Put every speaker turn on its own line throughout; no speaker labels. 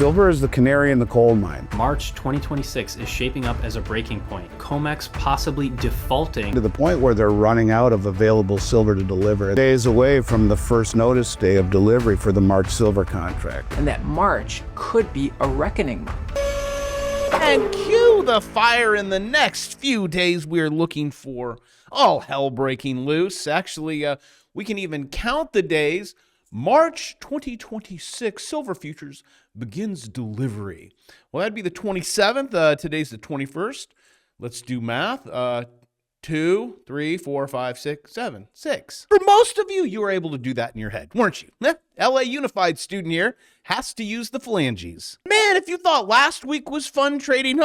Silver is the canary in the coal mine.
March 2026 is shaping up as a breaking point. COMEX possibly defaulting
To the point where they're running out of available silver to deliver. Days away from the first notice day of delivery for the March silver contract.
And that March could be a reckoning month.
And cue the fire in the next few days we're looking for. All hell breaking loose. Actually, we can even count the days. March 2026, silver futures begins delivery. Well, that'd be the 27th. Today's the 21st. Let's do math. 2, 3, 4, 5, 6, 7, 6. For most of you, you were able to do that in your head, weren't you? LA Unified student here has to use the phalanges. Man, if you thought last week was fun trading,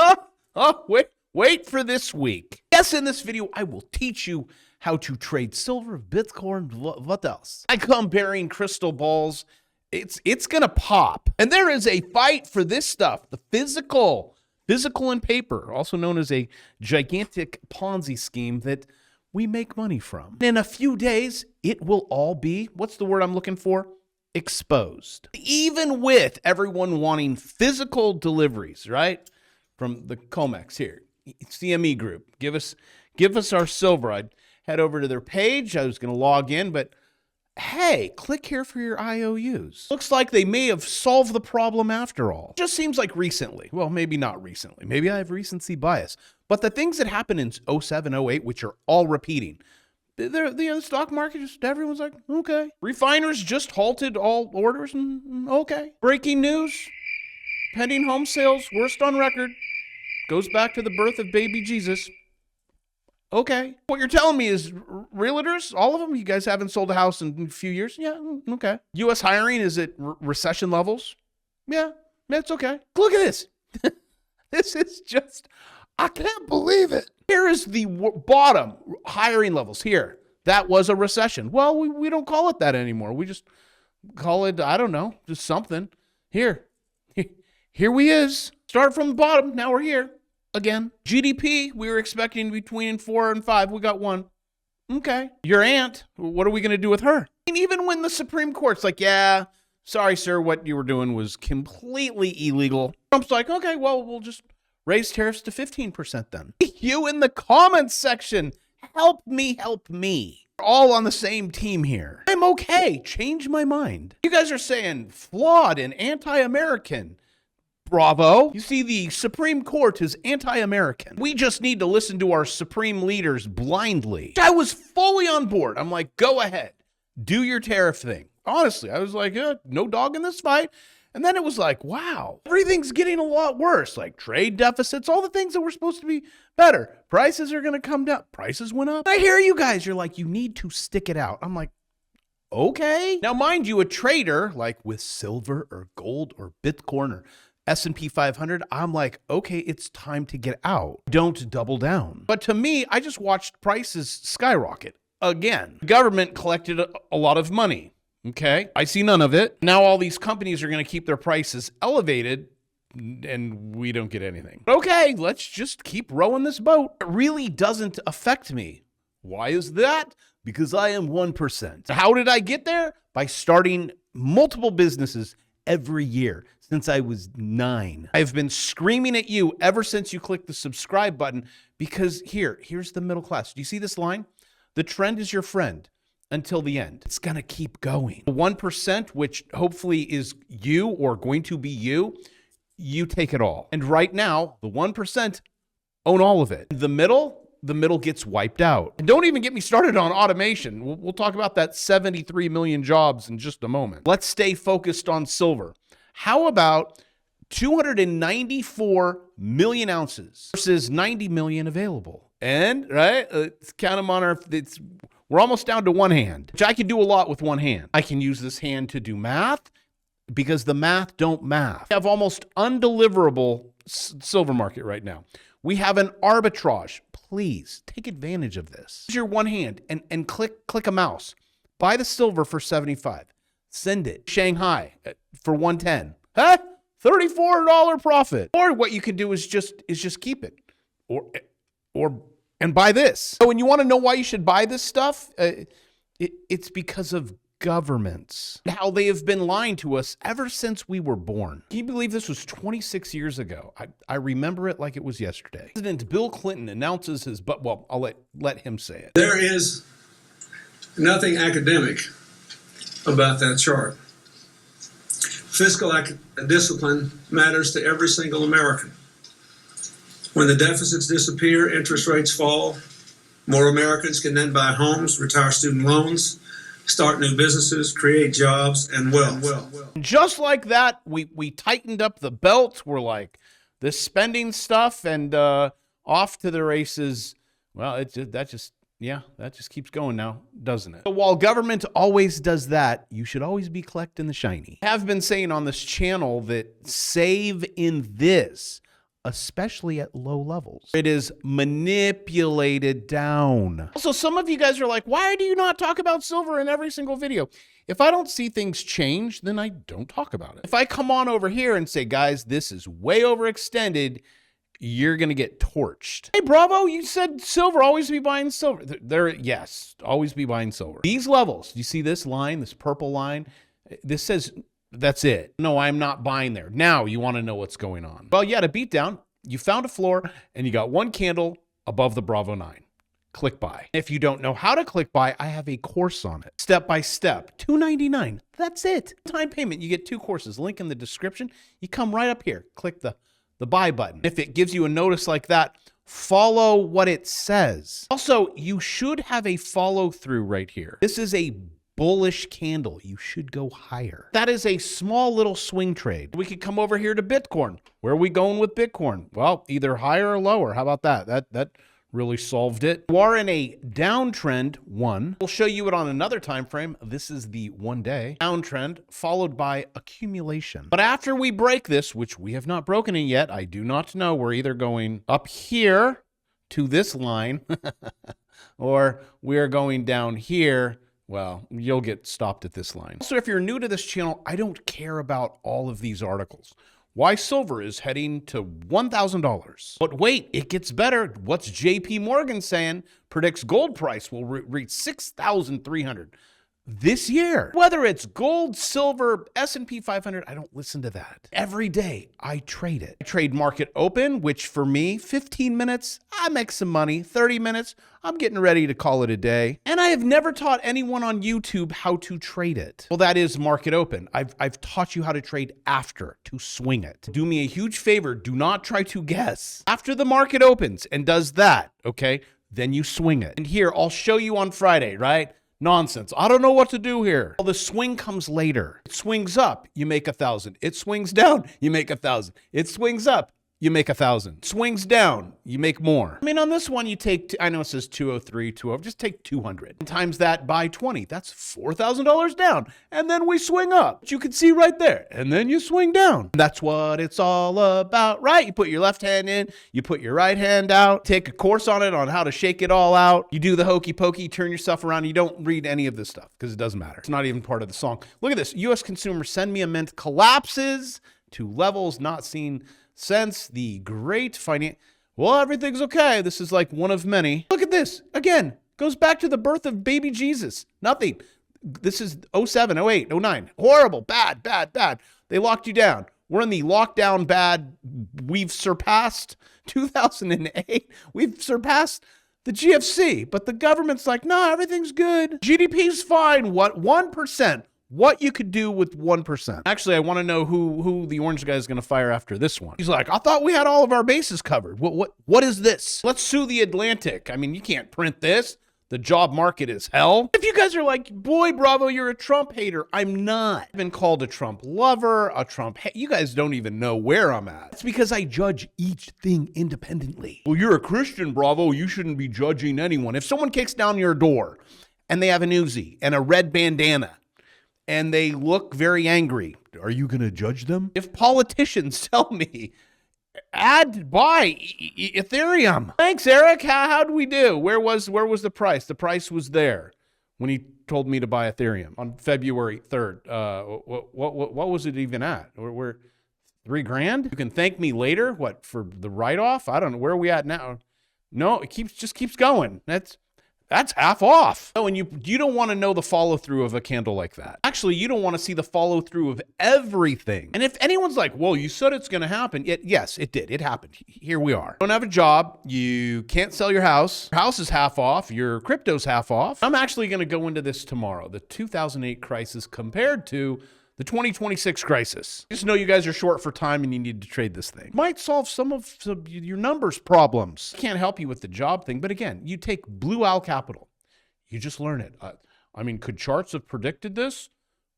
wait for this week. Yes, in this video, I will teach you how to trade silver, Bitcoin, what else? I come bearing crystal balls. It's gonna pop. And there is a fight for this stuff, the physical and paper, also known as a gigantic Ponzi scheme that we make money from. In a few days, it will all be, what's the word I'm looking for? Exposed. Even with everyone wanting physical deliveries, right? From the COMEX here, CME Group, give us our silver. I'd head over to their page. I was going to log in, but hey, click here for your IOUs. Looks like they may have solved the problem after all. Just seems like recently. Well, maybe not recently. Maybe I have recency bias. But the things that happened in 07, 08, which are all repeating, the stock market, just everyone's like, okay. Refiners just halted all orders, and okay. Breaking news, pending home sales, worst on record. Goes back to the birth of baby Jesus. Okay. What you're telling me is realtors, all of them, you guys haven't sold a house in a few years? Yeah, okay. U.S. hiring is at recession levels? Yeah, it's okay. Look at this. This is just, I can't believe it. Here is the bottom hiring levels here. That was a recession. Well, we don't call it that anymore. We just call it, I don't know, just something. Here we is. Start from the bottom. Now we're here. Again, GDP, we were expecting between 4 and 5. We got 1. Okay. Your aunt, what are we going to do with her? And even when the Supreme Court's like, yeah, sorry, sir, what you were doing was completely illegal. Trump's like, okay, well, we'll just raise tariffs to 15% then. You in the comments section, help me. We're all on the same team here. I'm okay. Change my mind. You guys are saying flawed and anti-American. Bravo. You see, the Supreme Court is anti-American. We just need to listen to our supreme leaders blindly. I was fully on board. I'm like, go ahead. Do your tariff thing. Honestly, I was like, no dog in this fight. And then it was like, wow, everything's getting a lot worse. Like trade deficits, all the things that were supposed to be better. Prices are going to come down. Prices went up. I hear you guys. You're like, you need to stick it out. I'm like, okay. Now, mind you, a trader like with silver or gold or Bitcoin or S&P 500, I'm like, okay, it's time to get out. Don't double down. But to me, I just watched prices skyrocket again. The government collected a lot of money, okay? I see none of it. Now all these companies are going to keep their prices elevated and we don't get anything. Okay, let's just keep rowing this boat. It really doesn't affect me. Why is that? Because I am 1%. How did I get there? By starting multiple businesses every year since I was 9. I've been screaming at you ever since you clicked the subscribe button because here's the middle class. Do you see this line? The trend is your friend until the end. It's going to keep going. The 1%, which hopefully is you or going to be you take it all. And right now, the 1% own all of it. The middle gets wiped out. And don't even get me started on automation. We'll talk about that 73 million jobs in just a moment. Let's stay focused on silver. How about 294 million ounces versus 90 million available? And, right, let's count them on we're almost down to one hand, which I can do a lot with one hand. I can use this hand to do math because the math don't math. We have almost undeliverable silver market right now. We have an arbitrage. Please take advantage of this. Use your one hand and click a mouse. Buy the silver for 75. Send it. Shanghai for 110. Huh? $34 profit. Or what you can do is just keep it. And buy this. So when you want to know why you should buy this stuff, it's because of governments, how they have been lying to us ever since we were born. Can you believe this was 26 years ago? I remember it like it was yesterday. President Bill Clinton announces his, but well, I'll let him say it.
There is nothing academic about that chart. Fiscal discipline matters to every single American. When the deficits disappear, interest rates fall, more Americans can then buy homes, retire student loans, start new businesses, create jobs, and wealth.
Just like that, we tightened up the belt. We're like, this spending stuff and off to the races. Well, that just keeps going now, doesn't it? So while government always does that, you should always be collecting the shiny. I have been saying on this channel that save in this, especially at low levels. It is manipulated down. Also, some of you guys are like, why do you not talk about silver in every single video? If I don't see things change, then I don't talk about it. If I come on over here and say, guys, this is way overextended, you're going to get torched. Hey, Bravo, you said silver, always be buying silver. Yes, always be buying silver. These levels, you see this line, this purple line? This says, that's it. No, I'm not buying there. Now you want to know what's going on. Well, you had a beat down. You found a floor and you got one candle above the Bravo 9. Click buy. If you don't know how to click buy, I have a course on it. Step by step, $2.99. That's it. Time payment, you get 2 courses. Link in the description. You come right up here. Click the buy button. If it gives you a notice like that, follow what it says. Also, you should have a follow through right here. This is a bullish candle. You should go higher. That is a small little swing trade. We could come over here to Bitcoin. Where are we going with Bitcoin? Well, either higher or lower. How about that? That really solved it. You are in a downtrend one. We'll show you it on another time frame. This is the 1 day downtrend followed by accumulation. But after we break this, which we have not broken it yet, I do not know. We're either going up here to this line or we're going down here. Well, you'll get stopped at this line. So if you're new to this channel, I don't care about all of these articles. Why silver is heading to $1,000. But wait, it gets better. What's JP Morgan saying? Predicts gold price will reach 6,300 this year. Whether it's gold, silver, S&P 500, I don't listen to that. Every day I trade it. I trade market open, which for me, 15 minutes, I make some money. 30 minutes, I'm getting ready to call it a day. And I have never taught anyone on YouTube how to trade it. Well, that is market open. I've taught you how to trade after, to swing it. Do me a huge favor, do not try to guess. After the market opens and does that, okay, then you swing it. And here, I'll show you on Friday, right? Nonsense. I don't know what to do here. Well, the swing comes later. It swings up, you make 1,000. It swings down, you make 1,000. It swings up, you make 1,000. Swings down, you make more. I mean, on this one, you take, I know it says 203, 200, just take 200. Times that by 20, that's $4,000 down. And then we swing up, which you can see right there. And then you swing down. That's what it's all about, right? You put your left hand in, you put your right hand out, take a course on it on how to shake it all out. You do the hokey pokey, turn yourself around. You don't read any of this stuff because it doesn't matter. It's not even part of the song. Look at this. U.S. consumer send me a mint collapses to levels not seen since the great well, everything's okay. This is like one of many. Look at this. Again, goes back to the birth of baby Jesus. Nothing. This is 07, 08, 09. Horrible, bad, bad, bad. They locked you down. We're in the lockdown bad. We've surpassed 2008. We've surpassed the GFC. But the government's like, no, everything's good. GDP's fine. What? 1%. What you could do with 1%. Actually, I want to know who the orange guy is going to fire after this one. He's like, I thought we had all of our bases covered. What is this? Let's sue the Atlantic. I mean, you can't print this. The job market is hell. If you guys are like, boy, Bravo, you're a Trump hater. I'm not. I've been called a Trump lover, a Trump you guys don't even know where I'm at. It's because I judge each thing independently. Well, you're a Christian, Bravo. You shouldn't be judging anyone. If someone kicks down your door and they have an Uzi and a red bandana, and they look very angry, are you going to judge them? If politicians tell me, buy Ethereum. Thanks, Eric. How'd we do? Where was the price? The price was there when he told me to buy Ethereum on February 3rd. What was it even at? We're $3,000? You can thank me later. What, for the write-off? I don't know. Where are we at now? No, it just keeps going. That's That's half off. Oh, and you don't want to know the follow through of a candle like that. Actually, you don't want to see the follow through of everything. And if anyone's like, well, you said it's going to happen. Yes, it did. It happened. Here we are. You don't have a job. You can't sell your house. Your house is half off. Your crypto's half off. I'm actually going to go into this tomorrow. The 2008 crisis compared to the 2026 crisis. Just know you guys are short for time and you need to trade this thing. Might solve some of your numbers problems. Can't help you with the job thing, but again, you take Blue Owl Capital. You just learn it. I mean, could charts have predicted this?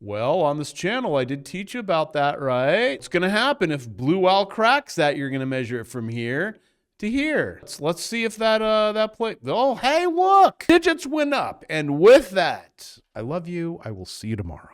Well, on this channel, I did teach you about that, right? It's going to happen. If Blue Owl cracks that, you're going to measure it from here to here. Let's see if that play. Oh, hey, look, digits went up. And with that, I love you. I will see you tomorrow.